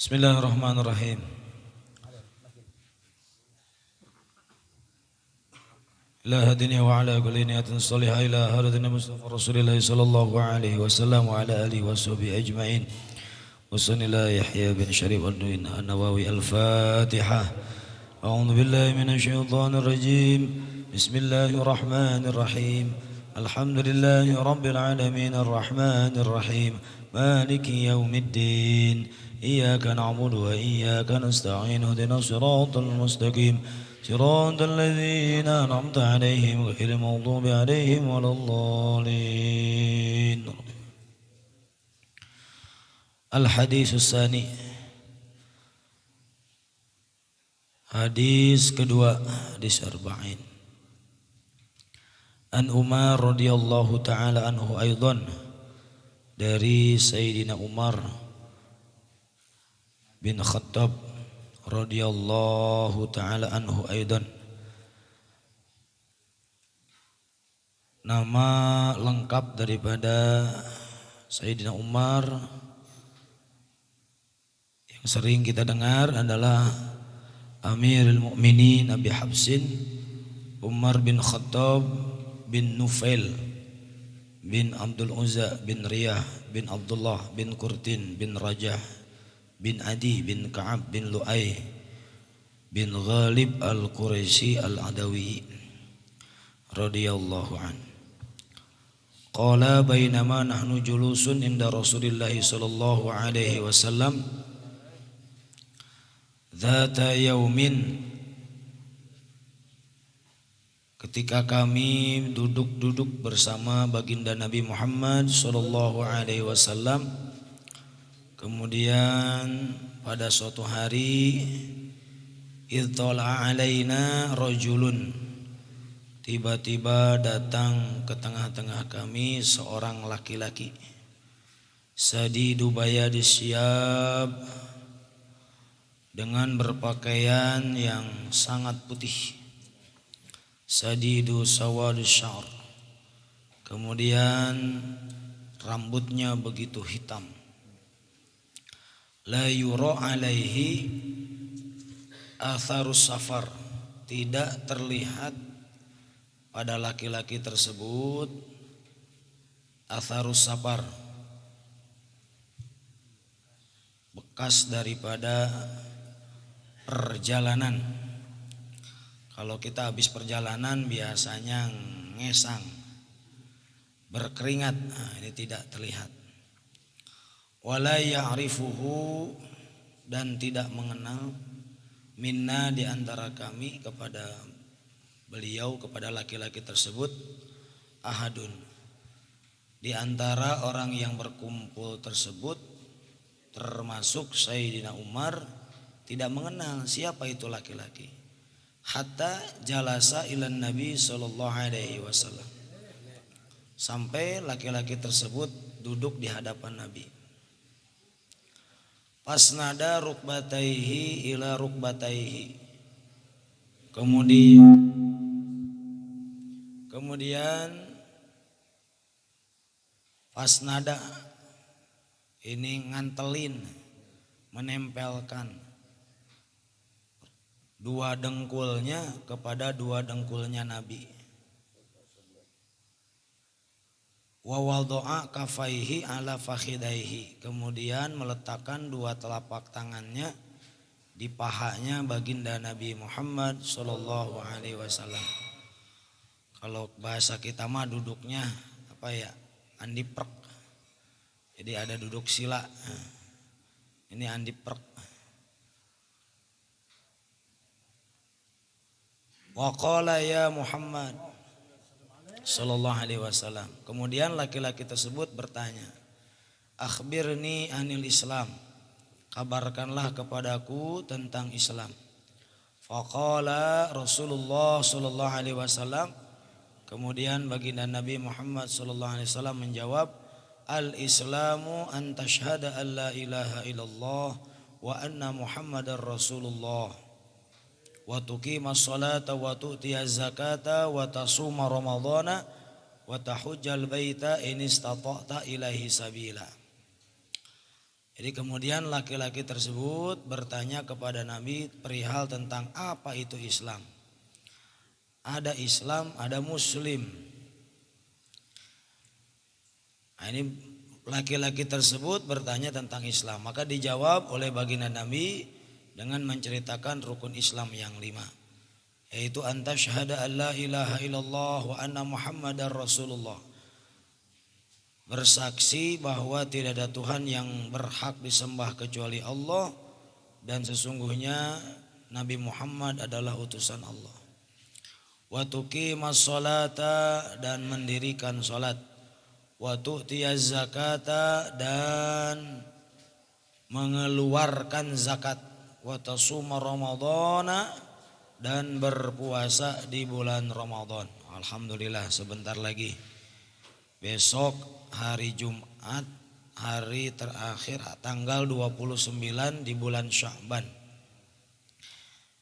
Bismillahirrahmanirrahim. Ila hadini wa ala kulli niyatin salihah ila haradina Mustafa Rasulillah sallallahu alaihi wasallam wa ala alihi wa sahbihi ajma'in. Wasanillah Yahya bin Syarif an-Nawawi al-Fatihah. A'udzu billahi minasy syaithanir rajim. Bismillahirrahmanirrahim. Alhamdulillahi rabbil alamin arrahmanir rahim. Maliki yaumiddin. إياك نعبد وإياك نستعين اهدنا الصراط المستقيم صراط الذين أنعمت عليهم غير المغضوب عليهم ولا الضالين. الحديث الثاني, hadis kedua, hadis arba'in. An Umar radhiyallahu taala anhu aidan, dari Sayyidina Umar bin Khattab radhiyallahu taala anhu aidan. Nama lengkap daripada Sayyidina Umar yang sering kita dengar adalah Amirul Mukminin Abi Hafsin Umar bin Khattab bin Nufail bin Abdul Uzza bin Riyah bin Abdullah bin Kurtin bin Rajah bin Adi bin Ka'ab bin Lu'ay bin Ghalib al-Quraisy al-Adawi radhiyallahu an. Qala bainama nahnu julusun inda Rasulillah sallallahu alaihi wasallam dzata yaumin, ketika kami duduk-duduk bersama baginda Nabi Muhammad sallallahu alaihi wasallam. Kemudian pada suatu hari, idtala alaina rajulun, tiba-tiba datang ke tengah-tengah kami seorang laki-laki, sadidu bayadis syiyab, dengan berpakaian yang sangat putih, sadidu sawadus syar, kemudian rambutnya begitu hitam. La yura alaihi atharus safar, tidak terlihat pada laki-laki tersebut atharus safar, bekas daripada perjalanan. Kalau kita habis perjalanan biasanya ngesang, berkeringat, nah, ini tidak terlihat. Wala ya'rifuhu, dan tidak mengenal, minna, di antara kami, kepada beliau, kepada laki-laki tersebut, ahadun, di antara orang yang berkumpul tersebut termasuk Sayyidina Umar tidak mengenal siapa itu laki-laki. Hatta jalasa ilan Nabi sallallahu alaihi wasallam, sampai laki-laki tersebut duduk di hadapan Nabi. Pasnada rukbataihi ila rukbataihi, kemudian pasnada ini ngantelin, menempelkan dua dengkulnya kepada dua dengkulnya Nabi. Wa wada'a kafaihi ala fakhidaihi, kemudian meletakkan dua telapak tangannya di pahanya baginda Nabi Muhammad sallallahu alaihi wasallam. Kalau bahasa kita mah duduknya apa ya? Andiprek. Jadi ada duduk sila. Ini andiprek. Wa qala ya Muhammad sallallahu alaihi wasallam, kemudian laki-laki tersebut bertanya, akhbirni anil Islam, kabarkanlah kepadaku tentang Islam. Faqala Rasulullah sallallahu alaihi wasallam, kemudian baginda Nabi Muhammad sallallahu alaihi wasallam menjawab, al-islamu an tashhada an la ilaha illallah wa anna Muhammadar Rasulullah wa tuqimas salata wa tu'tiyaz zakata wa tasuma ramadhana wa tahujjal baita in istata'ta ilaihi sabila. Jadi kemudian laki-laki tersebut bertanya kepada Nabi perihal tentang apa itu Islam. Ada Islam, ada Muslim. Nah, ini laki-laki tersebut bertanya tentang Islam. Maka dijawab oleh baginda Nabi dengan menceritakan rukun Islam yang 5. Yaitu anta syahada an la ilaha illallah wa anna muhammadar rasulullah. Bersaksi bahwa tidak ada Tuhan yang berhak disembah kecuali Allah dan sesungguhnya Nabi Muhammad adalah utusan Allah. Wa tuqimas sholata dan mendirikan salat. Wa tu'tiyaz zakata dan mengeluarkan zakat. Wa tasuma ramadhana dan berpuasa di bulan Ramadan. Alhamdulillah sebentar lagi. Besok hari Jumat, hari terakhir tanggal 29 di bulan Sya'ban.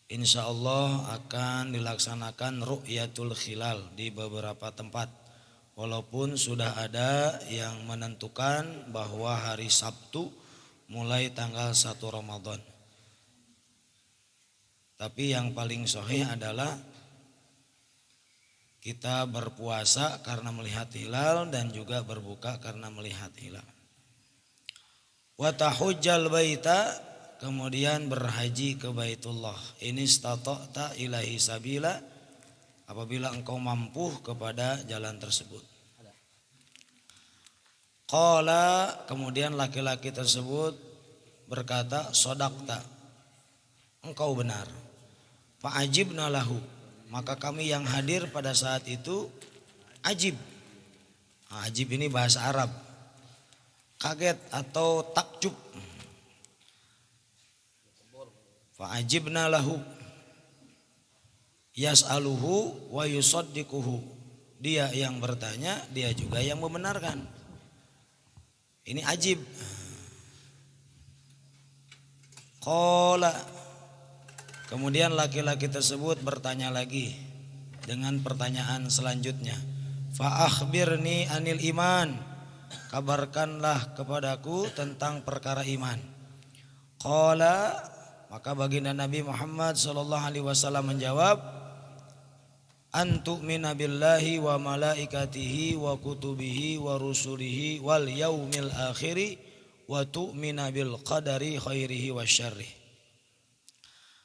Insya Allah akan dilaksanakan Ru'yatul Hilal di beberapa tempat. Walaupun sudah ada yang menentukan bahwa hari Sabtu mulai tanggal 1 Ramadan. Tapi yang paling sahih adalah kita berpuasa karena melihat hilal dan juga berbuka karena melihat hilal. Wa tahujjal baita, kemudian berhaji ke Baitullah. Ini istata'ta ilahi sabila, apabila engkau mampu kepada jalan tersebut. Qala, kemudian laki-laki tersebut berkata, sodakta, engkau benar. Fa'ajibna lahu, maka kami yang hadir pada saat itu ajib. Ajib ini bahasa Arab. Kaget atau takjub. Fa'ajibna lahu yas'aluhu wa yusaddiquhu. Dia yang bertanya, dia juga yang membenarkan. Ini ajib. Qala, kemudian laki-laki tersebut bertanya lagi dengan pertanyaan selanjutnya. Fa akhbirni anil iman, kabarkanlah kepadaku tentang perkara iman. Qala, maka baginda Nabi Muhammad sallallahu alaihi wasallam menjawab, antu'mina billahi wa malaikatihi wa kutubihi wa rusulihi wal yaumil akhiri wa tu'mina bil qadari khairihi wa syarrih.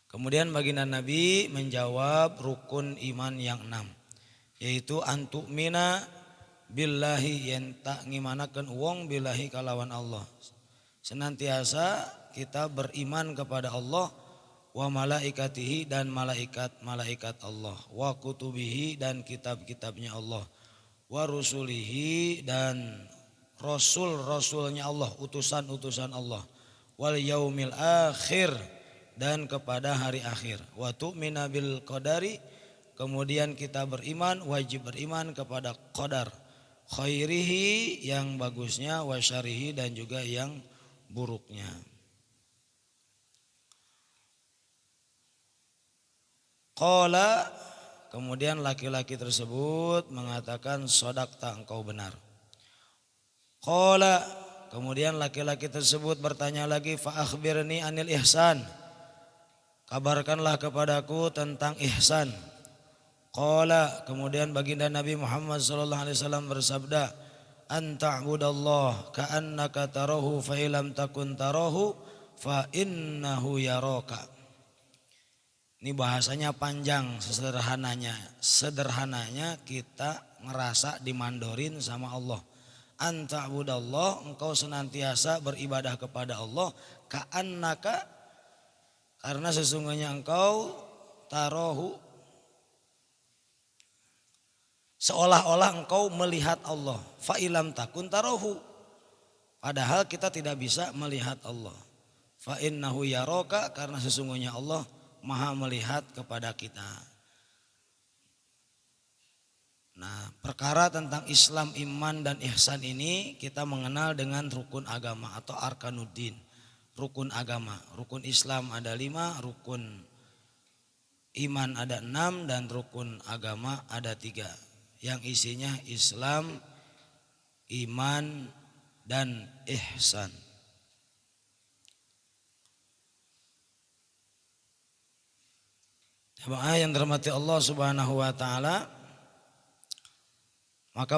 Kemudian baginda Nabi menjawab rukun iman yang 6, yaitu antu'mina billahi, yang tak ngimanakeun wong billahi kalawan Allah. Senantiasa kita beriman kepada Allah, wa malaikatihi dan malaikat-malaikat Allah, wa kutubihi dan kitab-kitabnya Allah, wa rusulihi dan rasul-rasulnya Allah, utusan-utusan Allah, wal yaumil akhir dan kepada hari akhir, wa tu'mina bil qadari, kemudian kita beriman, wajib beriman kepada qadar, khairihi yang bagusnya, wa syarihi dan juga yang buruknya. Qala, kemudian laki-laki tersebut mengatakan sodakta, engkau benar. Qala, kemudian laki-laki tersebut bertanya lagi, fa akhbirni anil ihsan, kabarkanlah kepadaku tentang ihsan. Qala, kemudian baginda Nabi Muhammad sallallahu alaihi wasallam bersabda, anta'budallah ka'annaka tarahu fa illam takun tarahu fa innahu yaraka. Ini bahasanya panjang, sederhananya kita ngerasa dimandorin sama Allah. Anta'budallah, engkau senantiasa beribadah kepada Allah, ka'annaka, karena sesungguhnya engkau tarohu, seolah-olah engkau melihat Allah. Fa ilam takun tarohu, padahal kita tidak bisa melihat Allah. Fa innahu yaraka, karena sesungguhnya Allah maha melihat kepada kita. Nah, perkara tentang Islam, iman dan ihsan ini kita mengenal dengan rukun agama atau arkanuddin. Rukun agama, rukun Islam ada 5, rukun iman ada 6, dan rukun agama ada 3. Yang isinya Islam, iman, dan ihsan. Jamaah yang dirahmati Allah Subhanahu wa taala, maka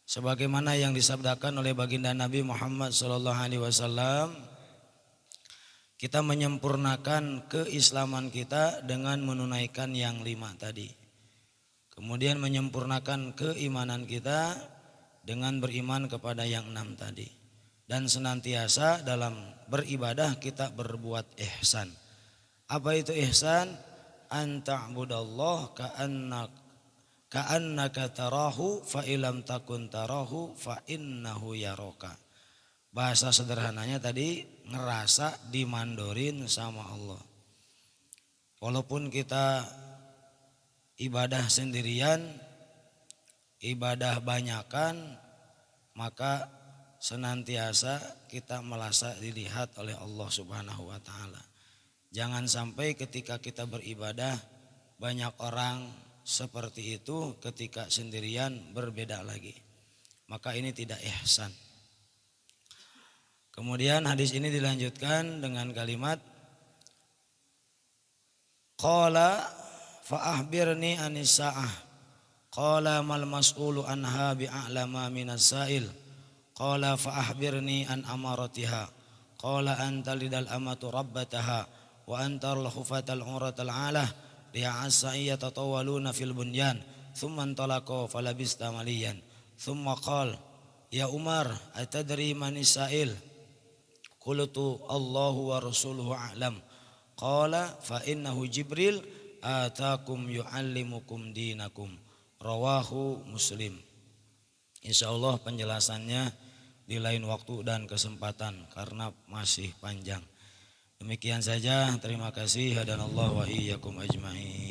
sebagaimana yang disabdakan oleh baginda Nabi Muhammad sallallahu alaihi wasallam, kita menyempurnakan keislaman kita dengan menunaikan yang 5 tadi. Kemudian menyempurnakan keimanan kita dengan beriman kepada yang 6 tadi. Dan senantiasa dalam beribadah kita berbuat ihsan. Apa itu ihsan? An ta'budallah ka'annaka tarahu fa ilam takun tarahu fa innahu yaraka. Bahasa sederhananya tadi, ngerasa dimandorin sama Allah. Walaupun kita ibadah sendirian, ibadah banyakan, maka senantiasa kita merasa dilihat oleh Allah Subhanahu wa taala. Jangan sampai ketika kita beribadah banyak orang seperti itu, ketika sendirian berbeda lagi. Maka ini tidak ihsan. Kemudian hadis ini dilanjutkan dengan kalimat qala fa akhbirni anis saah qala mal mas'ulu anha bi'alama minas sa'il qala fa akhbirni an amaratiha qala anta lidal amatu rabbataha wa antar lahufatal uratal alah li'asa yatatawaluna fil bunyan thumma antalaqo falabista maliyan thumma qala ya Umar atadri manis sa'il qultu Allahu wa rasuluhu a'lam qala fa innahu Jibril atakum yu'allimukum dinakum rawahu Muslim. Insyaallah penjelasannya di lain waktu dan kesempatan karena masih panjang. Demikian saja, terima kasih. Hadanallahu wa iyyakum ajma'in.